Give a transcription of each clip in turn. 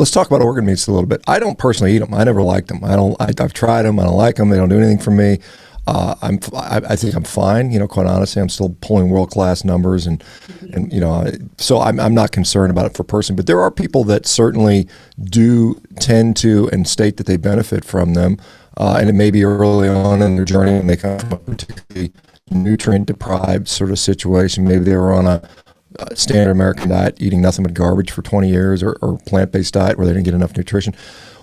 let's talk about organ meats a little bit. I don't personally eat them. I never liked them. I've tried them. I don't like them. They don't do anything for me. I think I'm fine. Quite honestly, I'm still pulling world-class numbers, and so I'm not concerned about it for a person. But there are people that certainly do tend to and state that they benefit from them, and it may be early on in their journey and they come from a particularly nutrient-deprived sort of situation. Maybe they were on a standard American diet, eating nothing but garbage for 20 years, or plant-based diet where they didn't get enough nutrition.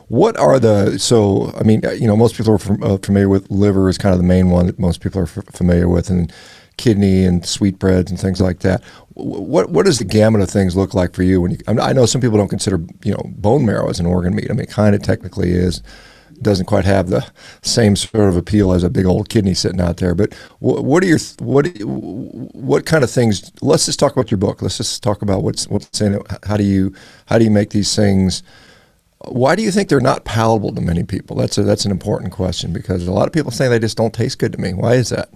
What are most people are familiar with liver is kind of the main one that most people are familiar with, and kidney and sweetbreads and things like that. What does the gamut of things look like for you? I know some people don't consider, bone marrow as an organ meat. I mean, it kind of technically is. Doesn't quite have the same sort of appeal as a big old kidney sitting out there. But what kind of things? Let's just talk about your book. Let's just talk about what's in it. How do you make these things? Why do you think they're not palatable to many people? That's an important question, because a lot of people say they just don't taste good to me. Why is that?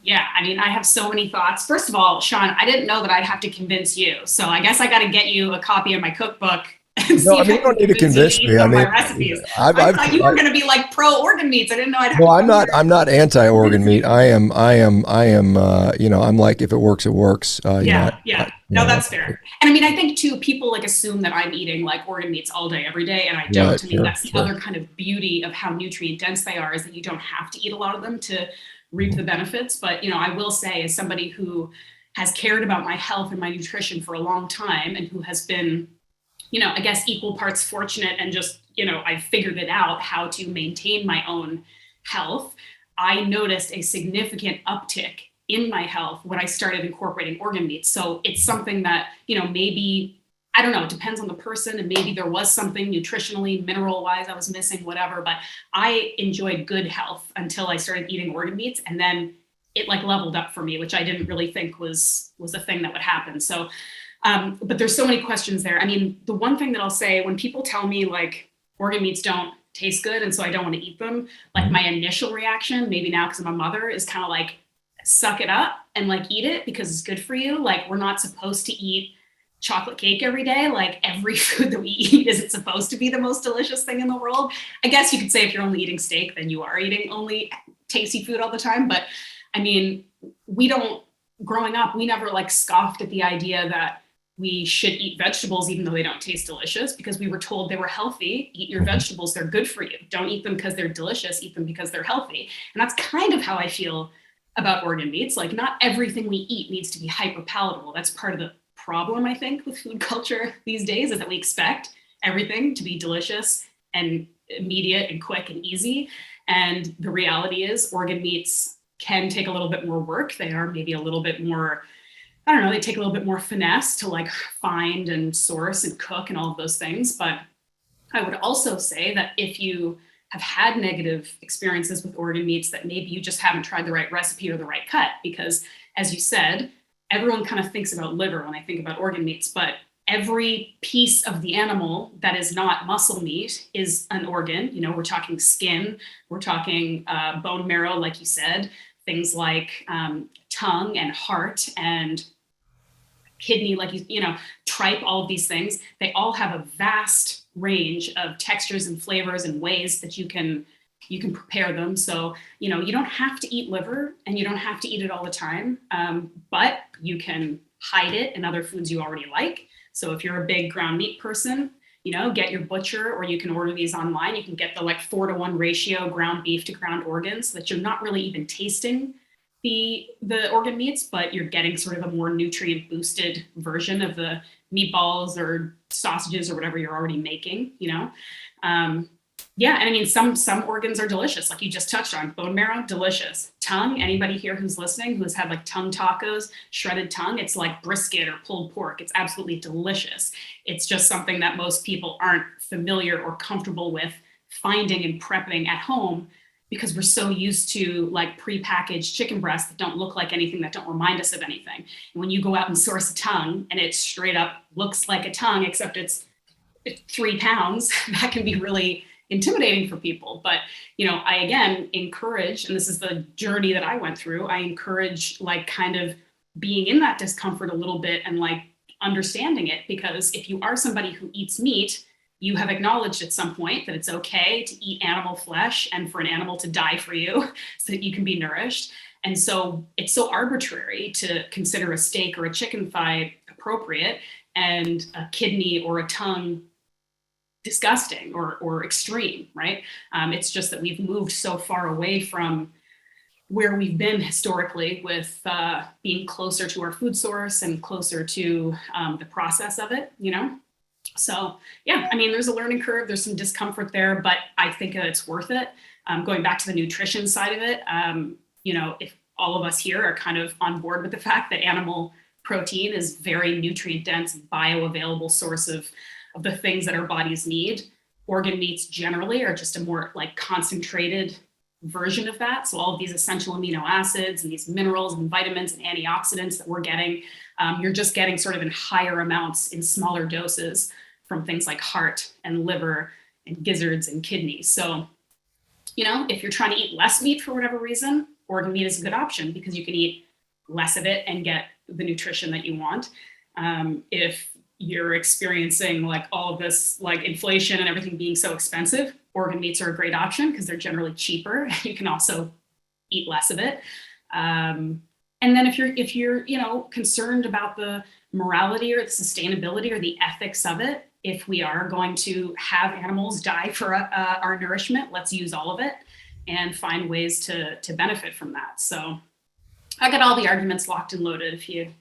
Yeah, I mean, I have so many thoughts. First of all, Shawn, I didn't know that I'd have to convince you. So I guess I got to get you a copy of my cookbook. No, I mean, you don't need to convince me. I mean, my recipes. I thought you were going to be like pro organ meats. I didn't know I'd have. Well, I'm not anti-organ meat. I am. I'm like, if it works, it works. Yeah. No, that's fair. And I mean, I think too, people like assume that I'm eating like organ meats all day, every day, and I don't. To me, that's the other kind of beauty of how nutrient dense they are, is that you don't have to eat a lot of them to reap the benefits. But I will say, as somebody who has cared about my health and my nutrition for a long time, and who has been, I guess, equal parts fortunate and just, I figured it out how to maintain my own health. I noticed a significant uptick in my health when I started incorporating organ meats. So it's something that, maybe, I don't know, it depends on the person, and maybe there was something nutritionally, mineral wise I was missing, whatever, but I enjoyed good health until I started eating organ meats. And then it like leveled up for me, which I didn't really think was a thing that would happen. So but there's so many questions there. I mean, the one thing that I'll say, when people tell me like organ meats don't taste good and so I don't want to eat them, like my initial reaction, maybe now because I'm a mother, is kind of like, suck it up and like eat it because it's good for you. Like, we're not supposed to eat chocolate cake every day. Like, every food that we eat isn't supposed to be the most delicious thing in the world. I guess you could say if you're only eating steak, then you are eating only tasty food all the time. But I mean, growing up, we never like scoffed at the idea that we should eat vegetables even though they don't taste delicious, because we were told they were healthy. Eat your vegetables, they're good for you. Don't eat them because they're delicious, eat them because they're healthy. And that's kind of how I feel about organ meats. Like, not everything we eat needs to be hyper palatable. That's part of the problem, I think, with food culture these days, is that we expect everything to be delicious and immediate and quick and easy. And the reality is, organ meats can take a little bit more work. They are maybe a little bit more, I don't know, they take a little bit more finesse to like find and source and cook and all of those things. But I would also say that if you have had negative experiences with organ meats, that maybe you just haven't tried the right recipe or the right cut. Because as you said, everyone kind of thinks about liver when I think about organ meats, but every piece of the animal that is not muscle meat is an organ. We're talking skin, we're talking bone marrow, like you said, things like tongue and heart and kidney, like tripe, all of these things. They all have a vast range of textures and flavors and ways that you can prepare them. So, you don't have to eat liver, and you don't have to eat it all the time, but you can hide it in other foods you already like. So if you're a big ground meat person, get your butcher, or you can order these online. You can get the like 4-to-1 ratio ground beef to ground organs, so that you're not really even tasting the organ meats, but you're getting sort of a more nutrient boosted version of the meatballs or sausages or whatever you're already making. Yeah, and I mean, some organs are delicious, like you just touched on. Bone marrow, delicious. Tongue, anybody here who's listening who has had like tongue tacos, shredded tongue, it's like brisket or pulled pork. It's absolutely delicious. It's just something that most people aren't familiar or comfortable with finding and prepping at home, because we're so used to like prepackaged chicken breasts that don't look like anything, that don't remind us of anything. And when you go out and source a tongue and it straight up looks like a tongue, except it's 3 pounds, that can be really intimidating for people. But, I again encourage, and this is the journey that I went through, I encourage like kind of being in that discomfort a little bit and like understanding it, because if you are somebody who eats meat, you have acknowledged at some point that it's okay to eat animal flesh and for an animal to die for you so that you can be nourished. And so it's so arbitrary to consider a steak or a chicken thigh appropriate and a kidney or a tongue disgusting or extreme, right? It's just that we've moved so far away from where we've been historically with being closer to our food source and closer to the process of it, you know? So yeah, I mean, there's a learning curve, there's some discomfort there, but I think that it's worth it. Going back to the nutrition side of it, you know, if all of us here are kind of on board with the fact that animal protein is very nutrient dense, bioavailable source of the things that our bodies need. Organ meats generally are just a more like concentrated version of that. So all of these essential amino acids and these minerals and vitamins and antioxidants that we're getting, you're just getting sort of in higher amounts in smaller doses from things like heart and liver and gizzards and kidneys. So, you know, if you're trying to eat less meat for whatever reason, organ meat is a good option because you can eat less of it and get the nutrition that you want. If you're experiencing like all of this like inflation and everything being so expensive, organ meats are a great option because they're generally cheaper. You can also eat less of it. And then if you're, you know, concerned about the morality or the sustainability or the ethics of it, if we are going to have animals die for our nourishment, let's use all of it and find ways to benefit from that. So I got all the arguments locked and loaded if you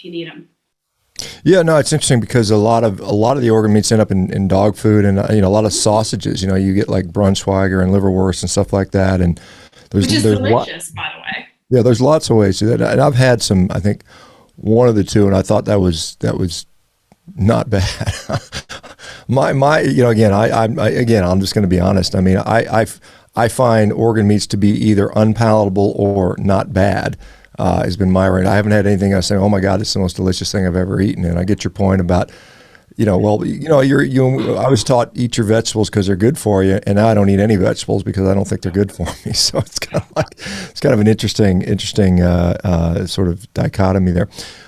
need them. Yeah, no, it's interesting because a lot of the organ meats end up in dog food, and you know, a lot of sausages. You know, you get like Braunschweiger and liverwurst and stuff like that, and which is delicious, by the way. Yeah, there's lots of ways to do that, and I've had some. I think one of the two, and I thought that was not bad. my you know, again, I'm just going to be honest. I mean, I find organ meats to be either unpalatable or not bad. Has been my rate. I haven't had anything I say, oh my God, it's the most delicious thing I've ever eaten. And I get your point about, you know, well, you know, I was taught eat your vegetables because they're good for you, and now I don't eat any vegetables because I don't think they're good for me. So it's kind of an interesting sort of dichotomy there.